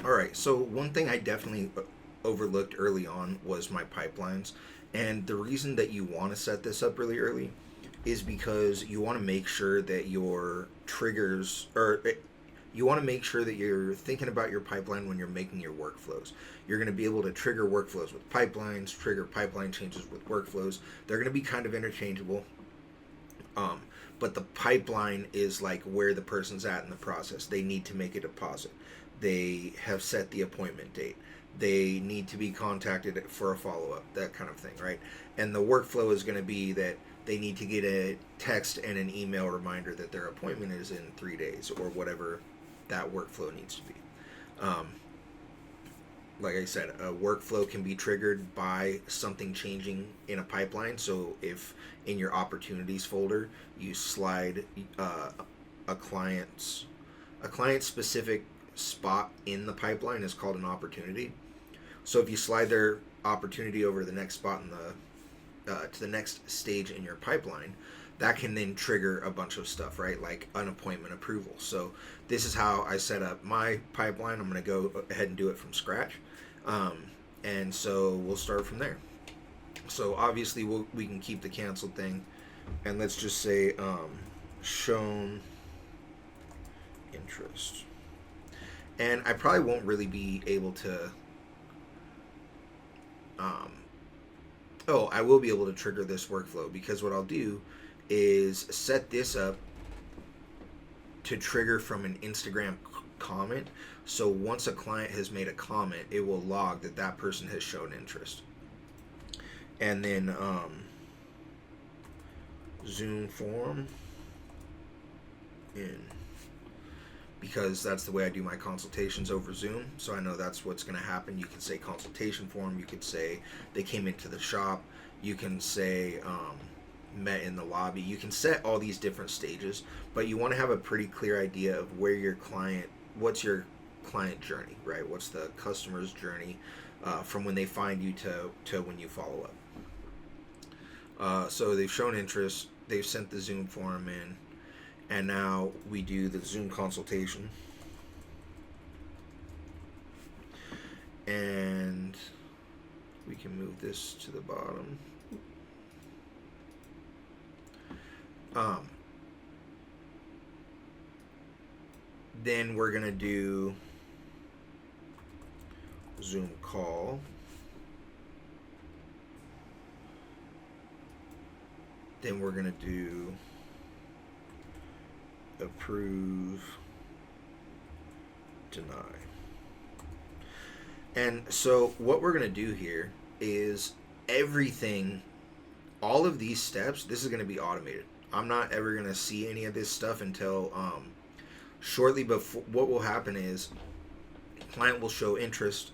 All right. So one thing I definitely overlooked early on was my pipelines, and the reason that you want to set this up really early is because you want to make sure that your triggers or you want to make sure that you're thinking about your pipeline when you're making your workflows. You're going to be able to trigger workflows with pipelines, trigger pipeline changes with workflows. They're going to be kind of interchangeable. Um, but the pipeline is like where the person's at in the process. They need to make a deposit. They have set the appointment date. They need to be contacted for a follow up, that kind of thing, right? And the workflow is going to be that they need to get a text and an email reminder that their appointment is in 3 days or whatever that workflow needs to be. Um, like I said, a workflow can be triggered by something changing in a pipeline. So if in your opportunities folder you slide a client's a client specific spot in the pipeline is called an opportunity. So if you slide their opportunity over to the next spot in the to the next stage in your pipeline, that can then trigger a bunch of stuff, right? Like an appointment approval. So this is how I set up my pipeline. I'm going to go ahead and do it from scratch. Um, and so we'll start from there. So obviously we can keep the canceled thing, and let's just say shown interest. And I probably won't really be able to. Um, oh, I will be able to trigger this workflow because what I'll do is set this up to trigger from an Instagram comment. So once a client has made a comment, it will log that that person has shown interest. And then Zoom form in, because that's the way I do my consultations over Zoom. So I know that's what's going to happen. You can say consultation form. You could say they came into the shop. You can say met in the lobby. You can set all these different stages, but you want to have a pretty clear idea of where your client, what's your client journey, right? What's the customer's journey from when they find you to when you follow up. So they've shown interest. They've sent the Zoom form in, and now we do the Zoom consultation. And we can move this to the bottom. Then we're going to do Zoom call. Then we're going to do approve, deny. And so what we're going to do here is everything, all of these steps, this is going to be automated. I'm not ever going to see any of this stuff until shortly before. What will happen is client will show interest.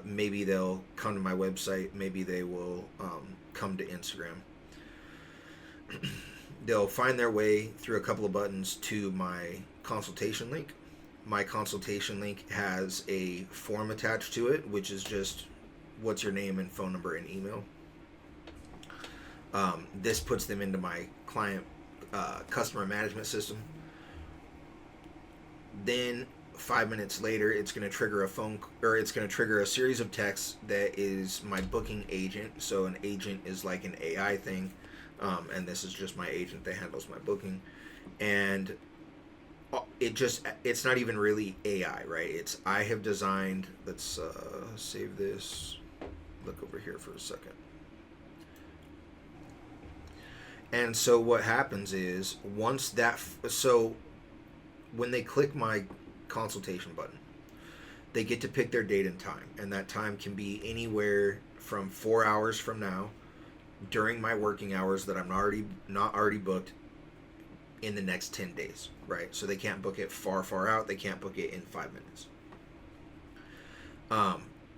Maybe they'll come to my website. Maybe they will come to Instagram. They'll find their way through a couple of buttons to my consultation link. My consultation link has a form attached to it, which is just what's your name and phone number and email. This puts them into my client customer management system. Then 5 minutes later, it's going to trigger it's going to trigger a series of texts that is my booking agent. So an agent is like an AI thing, and this is just my agent that handles my booking. And it's not even really AI, right? It's I have designed. Let's save this. Look over here for a second. And so what happens is once that so when they click my consultation button, they get to pick their date and time, and that time can be anywhere from 4 hours from now, during my working hours that I'm not already booked, in the next 10 days, right? So they can't book it far out. They can't book it in 5 minutes.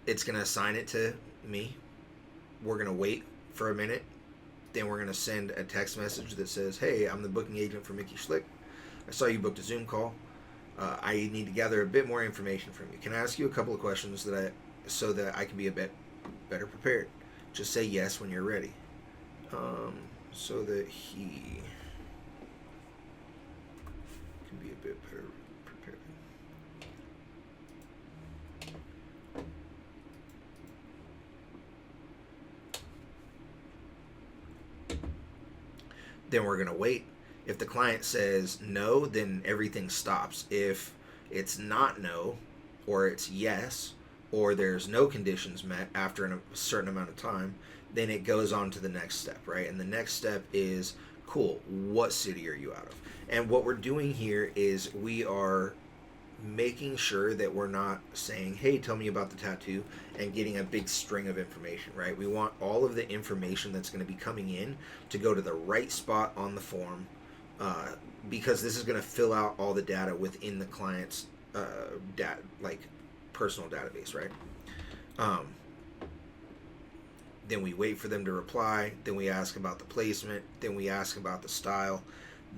It's gonna assign it to me. We're gonna wait for a minute. Then we're gonna send a text message that says, "Hey, I'm the booking agent for Mickey Schlick. I saw you booked a Zoom call. I need to gather a bit more information from you. Can I ask you a couple of questions so that I can be a bit better prepared? Just say yes when you're ready." So that he can be a bit better prepared. then we're going to wait. If the client says no, then everything stops. If it's not no, or it's yes, or there's no conditions met after a certain amount of time, then it goes on to the next step, right? And the next step is, cool, what city are you out of? And what we're doing here is we are making sure that we're not saying, hey, tell me about the tattoo, and getting a big string of information, right? We want all of the information that's going to be coming in to go to the right spot on the form, because this is going to fill out all the data within the client's like personal database, right? Then we wait for them to reply. Then we ask about the placement. Then we ask about the style.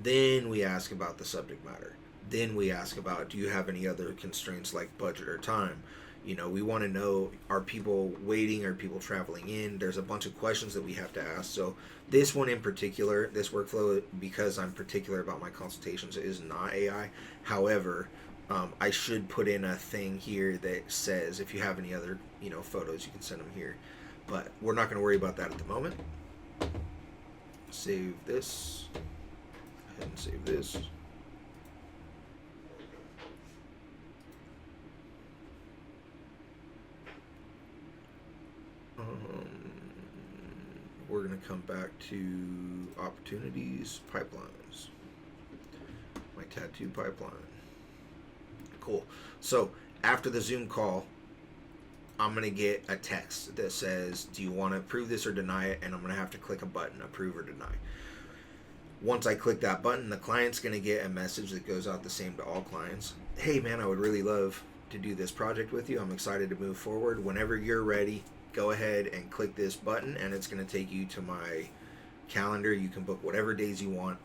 Then we ask about the subject matter. Then we ask about, do you have any other constraints like budget or time? You know, we want to know, are people waiting? Are people traveling in? There's a bunch of questions that we have to ask. So this one in particular, this workflow, because I'm particular about my consultations, is not AI. However, I should put in a thing here that says if you have any other, photos, you can send them here. But we're not going to worry about that at the moment. Save this. Go ahead and save this. We're going to come back to opportunities, pipelines. My tattoo pipeline. Cool. So after the Zoom call, I'm going to get a text that says, do you want to approve this or deny it? And I'm going to have to click a button, approve or deny. Once I click that button, the client's going to get a message that goes out the same to all clients. Hey man, I would really love to do this project with you. I'm excited to move forward. Whenever you're ready, go ahead and click this button, and it's going to take you to my calendar. You can book whatever days you want,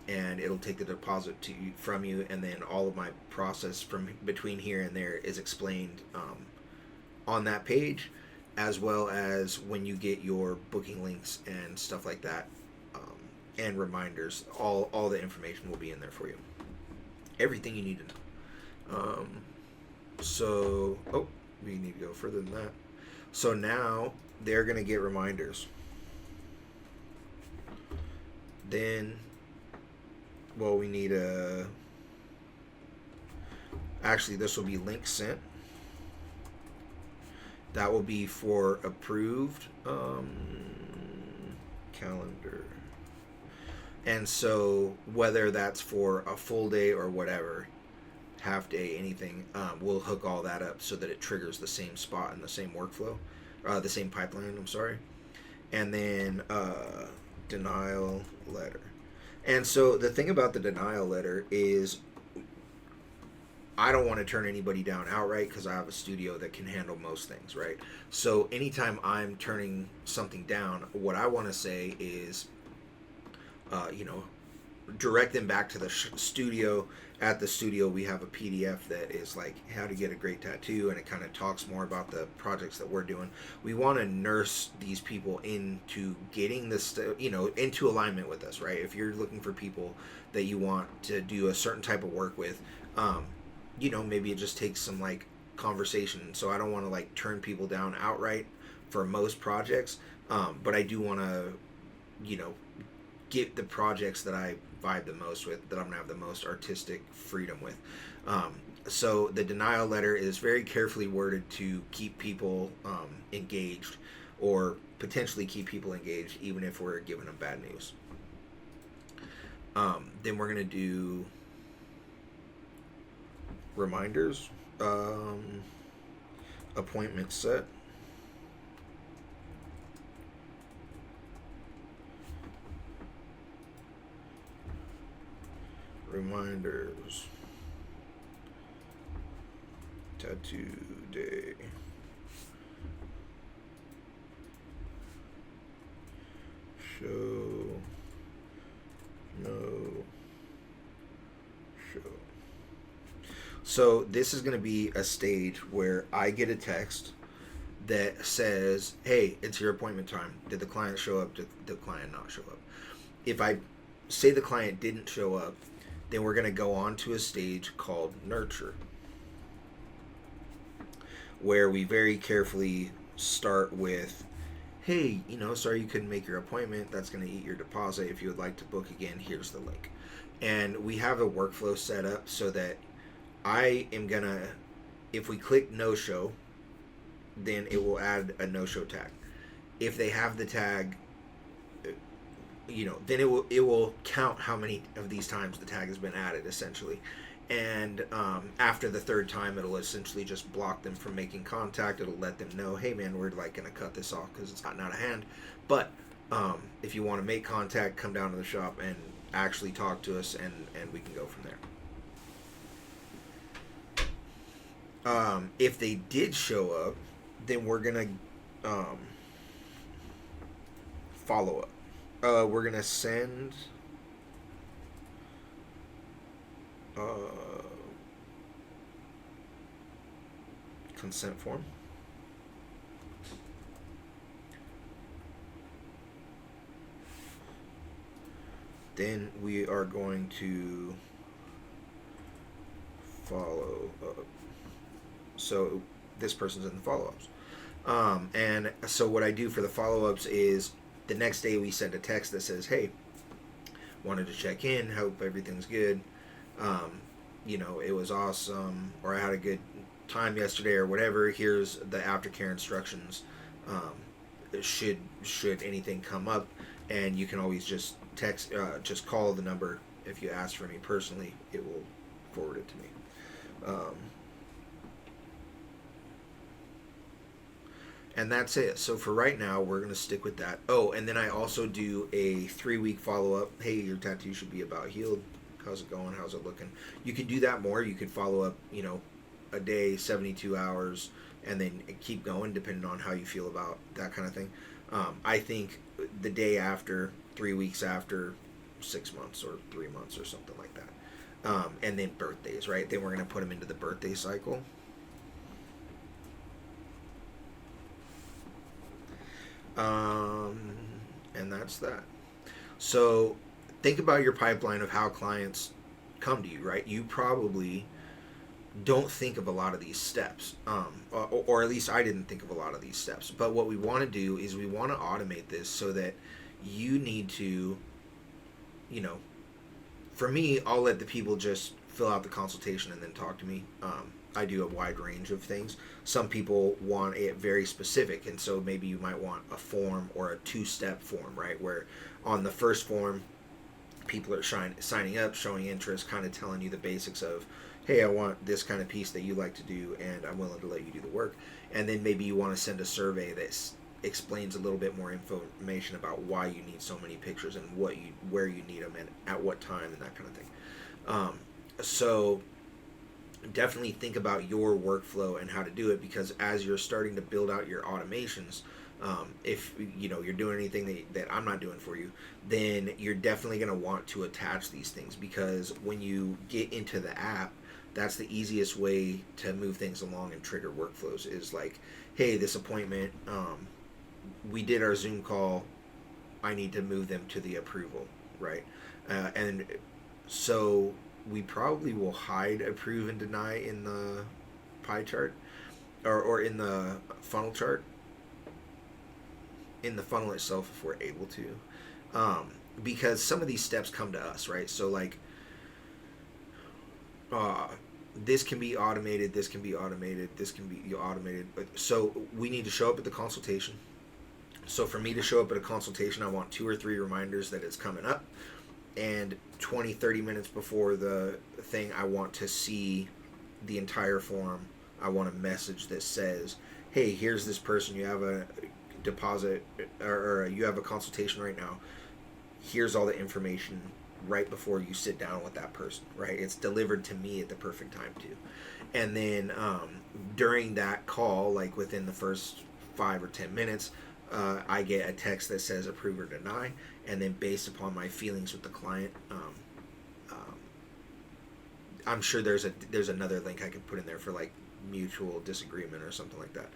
and it'll take the deposit from you, and then all of my process from between here and there is explained on that page, as well as when you get your booking links and stuff like that, and reminders. All the information will be in there for you. Everything you need to know. We need to go further than that. So now they're going to get reminders. Then, we need actually, this will be link sent. That will be for approved calendar. And so whether that's for a full day or whatever, half day, anything, we'll hook all that up so that it triggers the same spot in the same workflow, the same pipeline, I'm sorry. And then denial letter. And so the thing about the denial letter is I don't want to turn anybody down outright because I have a studio that can handle most things, right? So anytime I'm turning something down, what I want to say is, direct them back to the studio. At the studio, we have a PDF that is like how to get a great tattoo, and it kind of talks more about the projects that we're doing. We want to nurse these people into getting this, into alignment with us, right? If you're looking for people that you want to do a certain type of work with, maybe it just takes some like conversation. So I don't want to like turn people down outright for most projects, but I do want to, get the projects that I vibe the most with, that I'm gonna have the most artistic freedom with. So the denial letter is very carefully worded to keep people engaged, or potentially keep people engaged even if we're giving them bad news. Then we're gonna do reminders, appointment set. Reminders. Tattoo day. Show. No. Show. So this is going to be a stage where I get a text that says, hey, it's your appointment time. Did the client show up? Did the client not show up? If I say the client didn't show up, then we're going to go on to a stage called nurture, where we very carefully start with, hey, sorry you couldn't make your appointment. That's going to eat your deposit. If you would like to book again, here's the link. And we have a workflow set up so that I am going to, if we click no show, then it will add a no show tag. If they have the tag, then it will count how many of these times the tag has been added, essentially. And after the third time, it'll essentially just block them from making contact. It'll let them know, hey man, we're like going to cut this off because it's gotten out of hand. But if you want to make contact, come down to the shop and actually talk to us, and we can go from there. If they did show up, then we're going to follow up. We're going to send consent form. Then we are going to follow up. So this person's in the follow-ups. And so what I do for the follow-ups is the next day we send a text that says, hey, wanted to check in, hope everything's good. It was awesome, or I had a good time yesterday, or whatever. Here's the aftercare instructions. Should anything come up, and you can always just just call the number. If you ask for me personally, it will forward it to me. And that's it. So for right now, we're going to stick with that. Oh, and then I also do a 3-week follow-up. Hey, your tattoo should be about healed. How's it going? How's it looking? You could do that more. You could follow up, a day, 72 hours, and then keep going depending on how you feel about that kind of thing. I think the day after, 3 weeks after, 6 months or 3 months or something like that. And then birthdays, right? Then we're going to put them into the birthday cycle. And that's that. So think about your pipeline of how clients come to you, right? You probably don't think of a lot of these steps, or at least I didn't think of a lot of these steps. But what we want to do is we want to automate this so that you need to, for me, I'll let the people just fill out the consultation and then talk to me. I do a wide range of things. Some people want it very specific, and so maybe you might want a form or a 2-step form, right? Where on the first form, people are signing up, showing interest, kind of telling you the basics of, hey, I want this kind of piece that you like to do, and I'm willing to let you do the work. And then maybe you want to send a survey that explains a little bit more information about why you need so many pictures and where you need them and at what time and that kind of thing. So definitely think about your workflow and how to do it, because as you're starting to build out your automations, if you're doing anything that I'm not doing for you, then you're definitely going to want to attach these things, because when you get into the app, that's the easiest way to move things along and trigger workflows. Is like, hey, this appointment, we did our Zoom call, I need to move them to the approval, right? And so we probably will hide approve and deny in the pie chart, or in the funnel chart, in the funnel itself, if we're able to, because some of these steps come to us, right? So like, this can be automated, this can be automated, this can be automated. So we need to show up at the consultation. So for me to show up at a consultation, I want 2 or 3 reminders that it's coming up. And 20-30 minutes before the thing, I want to see the entire form. I want a message that says, hey, here's this person, you have a deposit, or you have a consultation right now. Here's all the information right before you sit down with that person, right? It's delivered to me at the perfect time too. And then during that call, like within the first 5 or 10 minutes, I get a text that says approve or deny, and then based upon my feelings with the client, I'm sure there's another link I could put in there for like mutual disagreement or something like that.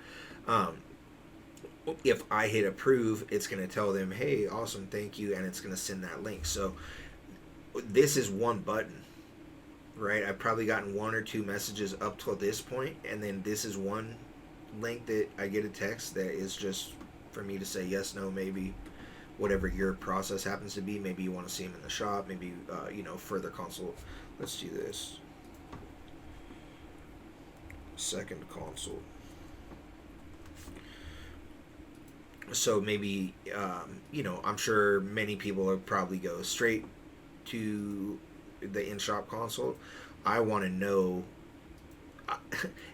If I hit approve, it's going to tell them, hey, awesome, thank you, and it's going to send that link. So this is one button, right? I've probably gotten 1 or 2 messages up till this point, and then this is one link that I get a text that is just for me to say yes, no, maybe, whatever your process happens to be. Maybe you want to see them in the shop. Maybe further consult. Let's do this. Second consult. So maybe I'm sure many people would probably go straight to the in-shop consult. I want to know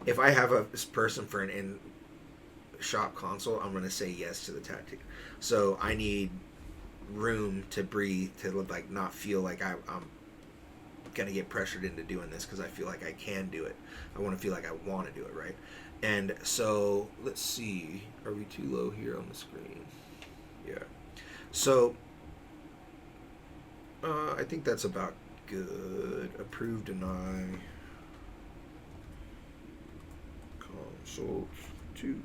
if I have a person for an in-shop consult, I'm going to say yes to the tattoo. So I need room to breathe, to like not feel like I'm gonna get pressured into doing this because I feel like I can do it. I want to feel like I want to do it, right? And so let's see, are we too low here on the screen? Yeah. So I think that's about good. Approve, deny, consult 2.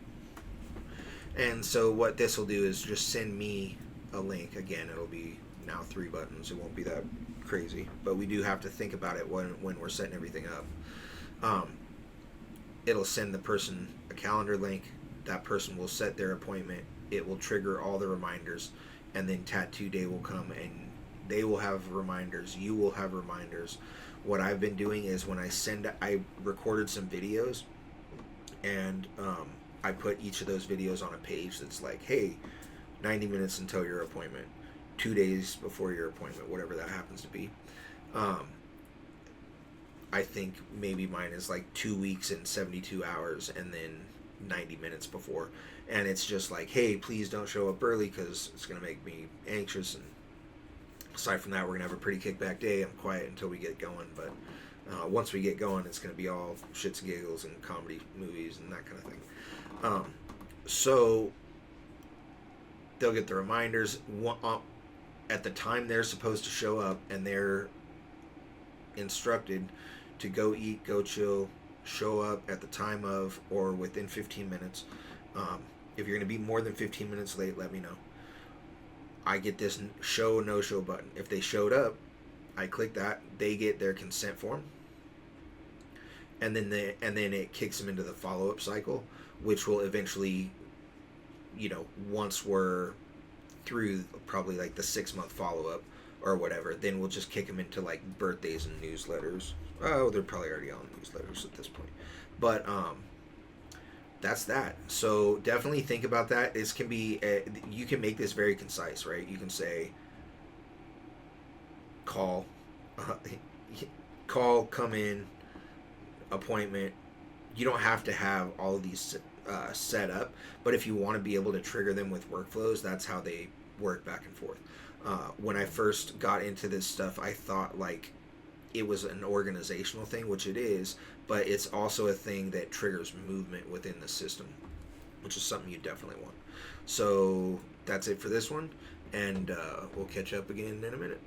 And so what this will do is just send me a link. Again, it'll be now 3 buttons. It won't be that crazy, but we do have to think about it when we're setting everything up. It'll send the person a calendar link. That person will set their appointment. It will trigger all the reminders, and then tattoo day will come, and they will have reminders. You will have reminders. What I've been doing is when I recorded some videos, and I put each of those videos on a page that's like, hey, 90 minutes until your appointment, 2 days before your appointment, whatever that happens to be. I think maybe mine is like 2 weeks and 72 hours, and then 90 minutes before. And it's just like, hey, please don't show up early because it's going to make me anxious. And aside from that, we're going to have a pretty kickback day. I'm quiet until we get going. But once we get going, it's going to be all shits and giggles and comedy movies and that kind of thing. So they'll get the reminders at the time they're supposed to show up, and they're instructed to go eat, go chill, show up at the time of or within 15 minutes. If you're going to be more than 15 minutes late, let me know. I get this show no show button. If they showed up, I click that. They get their consent form, and then it kicks them into the follow-up cycle, which will eventually, once we're through probably like the 6-month follow-up or whatever, then we'll just kick them into like birthdays and newsletters. Oh, they're probably already on newsletters at this point. But that's that. So definitely think about that. This can be, you can make this very concise, right? You can say, call, come in, appointment. You don't have to have all of these set up, but if you want to be able to trigger them with workflows, that's how they work back and forth. When I first got into this stuff, I thought like it was an organizational thing, which it is, but it's also a thing that triggers movement within the system, which is something you definitely want. So that's it for this one, and we'll catch up again in a minute.